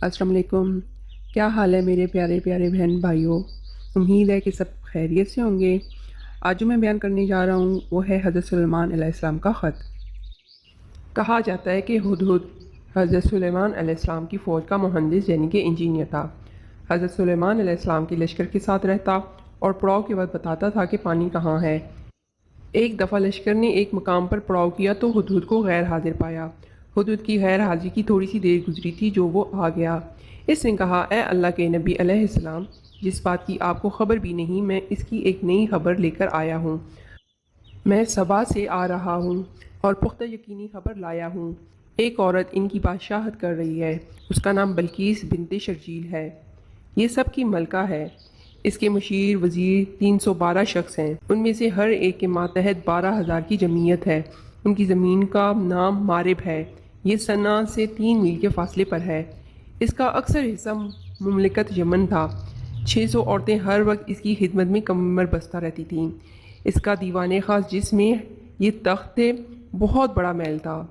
السلام علیکم۔ کیا حال ہے میرے پیارے پیارے بہن بھائیوں؟ امید ہے کہ سب خیریت سے ہوں گے۔ آج جو میں بیان کرنے جا رہا ہوں وہ ہے حضرت سلیمان علیہ السلام کا خط۔ کہا جاتا ہے کہ ہدہد حضرت سلیمان علیہ السلام کی فوج کا مہندس یعنی کہ انجینئر تھا۔ حضرت سلیمان علیہ السلام کے لشکر کے ساتھ رہتا اور پڑاؤ کے وقت بتاتا تھا کہ پانی کہاں ہے۔ ایک دفعہ لشکر نے ایک مقام پر پڑاؤ کیا تو ہدہد کو غیر حاضر پایا۔ ہدہد کی غیر حاضری کی تھوڑی سی دیر گزری تھی جو وہ آ گیا۔ اس نے کہا، اے اللہ کے نبی علیہ السلام، جس بات کی آپ کو خبر بھی نہیں، میں اس کی ایک نئی خبر لے کر آیا ہوں۔ میں سبا سے آ رہا ہوں اور پختہ یقینی خبر لایا ہوں۔ ایک عورت ان کی بادشاہت کر رہی ہے، اس کا نام بلقیس بنت شرجیل ہے۔ یہ سب کی ملکہ ہے۔ اس کے مشیر وزیر 312 شخص ہیں، ان میں سے ہر ایک کے ماتحت 12,000 کی جمعیت ہے۔ ان کی زمین کا نام مارب ہے، یہ صنعا سے 3 میل کے فاصلے پر ہے۔ اس کا اکثر حصہ مملکت یمن تھا۔ 600 عورتیں ہر وقت اس کی خدمت میں کمر بستہ رہتی تھیں۔ اس کا دیوان خاص جس میں یہ تخت تھے بہت بڑا محل تھا،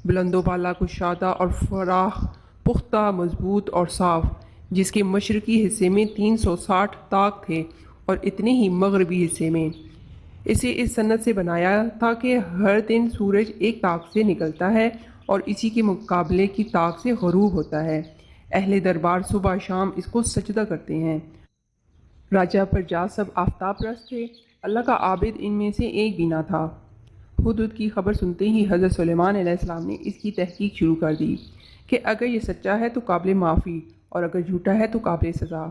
بلند و بالا، کشادہ اور فراخ، پختہ، مضبوط اور صاف، جس کے مشرقی حصے میں 360 طاق تھے اور اتنے ہی مغربی حصے میں۔ اسے اس صنعت سے بنایا تھا کہ ہر دن سورج ایک طاق سے نکلتا ہے اور اسی کے مقابلے کی طاق سے غروب ہوتا ہے۔ اہل دربار صبح شام اس کو سجدہ کرتے ہیں۔ راجہ پرجا سب آفتاب پرست تھے، اللہ کا عابد ان میں سے ایک بھی نہ تھا۔ ہدہد کی خبر سنتے ہی حضرت سلیمان علیہ السلام نے اس کی تحقیق شروع کر دی کہ اگر یہ سچا ہے تو قابل معافی اور اگر جھوٹا ہے تو قابل سزا۔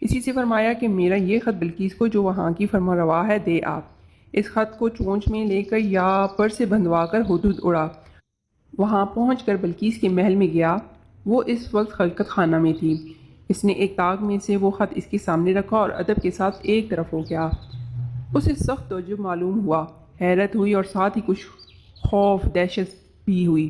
اسی سے فرمایا کہ میرا یہ خط بلقیس کو جو وہاں کی فرما روا ہے دے آپ۔ اس خط کو چونچ میں لے کر یا پر سے بندھوا کر ہدہد اڑا۔ وہاں پہنچ کر بلقیس کے محل میں گیا۔ وہ اس وقت خلقت خانہ میں تھی۔ اس نے ایک طاق میں سے وہ خط اس کے سامنے رکھا اور ادب کے ساتھ ایک طرف ہو گیا۔ اسے سخت تعجب معلوم ہوا، حیرت ہوئی اور ساتھ ہی کچھ خوف دہشت بھی ہوئی۔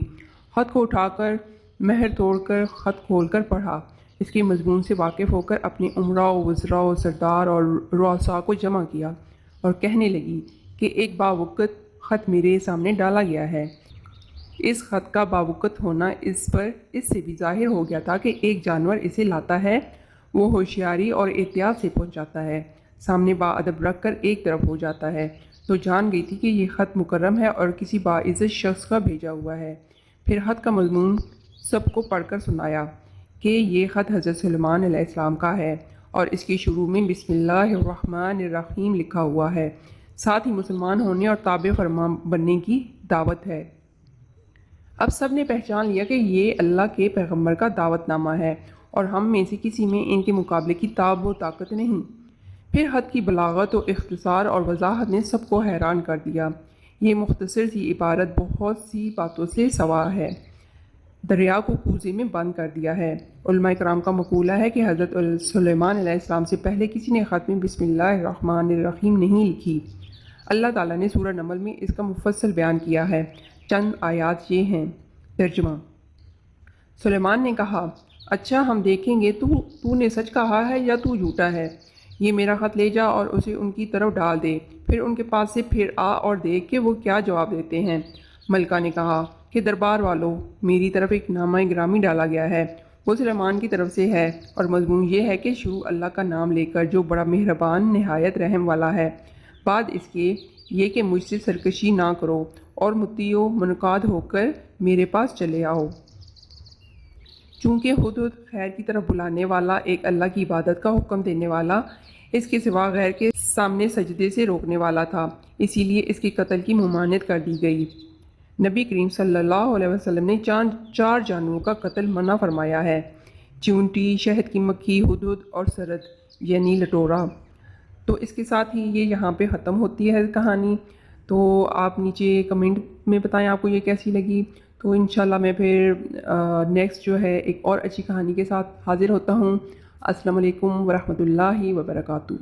خط کو اٹھا کر مہر توڑ کر خط کھول کر پڑھا۔ اس کے مضمون سے واقف ہو کر اپنے امراء و وزراء و سردار اور رؤساء کو جمع کیا اور کہنے لگی کہ ایک باوقت خط میرے سامنے ڈالا گیا ہے۔ اس خط کا باوقت ہونا اس سے بھی ظاہر ہو گیا تھا کہ ایک جانور اسے لاتا ہے، وہ ہوشیاری اور احتیاط سے پہنچاتا ہے، سامنے باادب رکھ کر ایک طرف ہو جاتا ہے، تو جان گئی تھی کہ یہ خط مکرم ہے اور کسی باعزت شخص کا بھیجا ہوا ہے۔ پھر خط کا مضمون سب کو پڑھ کر سنایا کہ یہ خط حضرت سلیمان علیہ السلام کا ہے اور اس کے شروع میں بسم اللہ الرحمن الرحیم لکھا ہوا ہے، ساتھ ہی مسلمان ہونے اور تابع فرما بننے کی دعوت ہے۔ اب سب نے پہچان لیا کہ یہ اللہ کے پیغمبر کا دعوت نامہ ہے اور ہم میں سے کسی میں ان کے مقابلے کی تاب و طاقت نہیں۔ پھر خط کی بلاغت و اختصار اور وضاحت نے سب کو حیران کر دیا۔ یہ مختصر سی عبارت بہت سی باتوں سے سوا ہے، دریا کو کوزے میں بند کر دیا ہے۔ علماء کرام کا مقولہ ہے کہ حضرت سلیمان علیہ السلام سے پہلے کسی نے خط میں بسم اللہ الرحمن الرحیم نہیں لکھی۔ اللہ تعالیٰ نے سورہ نمل میں اس کا مفصل بیان کیا ہے۔ چند آیات یہ ہیں۔ ترجمہ: سلیمان نے کہا، اچھا ہم دیکھیں گے تو نے سچ کہا ہے یا تو جھوٹا ہے۔ یہ میرا خط لے جا اور اسے ان کی طرف ڈال دے، پھر ان کے پاس سے پھر آ اور دیکھ کہ وہ کیا جواب دیتے ہیں۔ ملکہ نے کہا کہ دربار والوں، میری طرف ایک نامہ گرامی ڈالا گیا ہے، وہ سلیمان کی طرف سے ہے اور مضمون یہ ہے کہ شروع اللہ کا نام لے کر جو بڑا مہربان نہایت رحم والا ہے، بعد اس کے یہ کہ مجھ سے سرکشی نہ کرو اور مطیع و منقاد ہو کر میرے پاس چلے آؤ۔ چونکہ ہدہد خیر کی طرف بلانے والا، ایک اللہ کی عبادت کا حکم دینے والا، اس کے سوا غیر کے سامنے سجدے سے روکنے والا تھا، اسی لیے اس کے قتل کی ممانعت کر دی گئی۔ نبی کریم صلی اللہ علیہ وسلم نے 4 جانوروں کا قتل منع فرمایا ہے: چیونٹی، شہد کی مکھی، ہدہد اور سرد یعنی لٹورا۔ تو اس کے ساتھ ہی یہ یہاں پہ ختم ہوتی ہے کہانی۔ تو آپ نیچے کمنٹ میں بتائیں آپ کو یہ کیسی لگی۔ تو انشاءاللہ میں پھر نیکسٹ جو ہے ایک اور اچھی کہانی کے ساتھ حاضر ہوتا ہوں۔ السلام علیکم ورحمۃ اللہ وبرکاتہ۔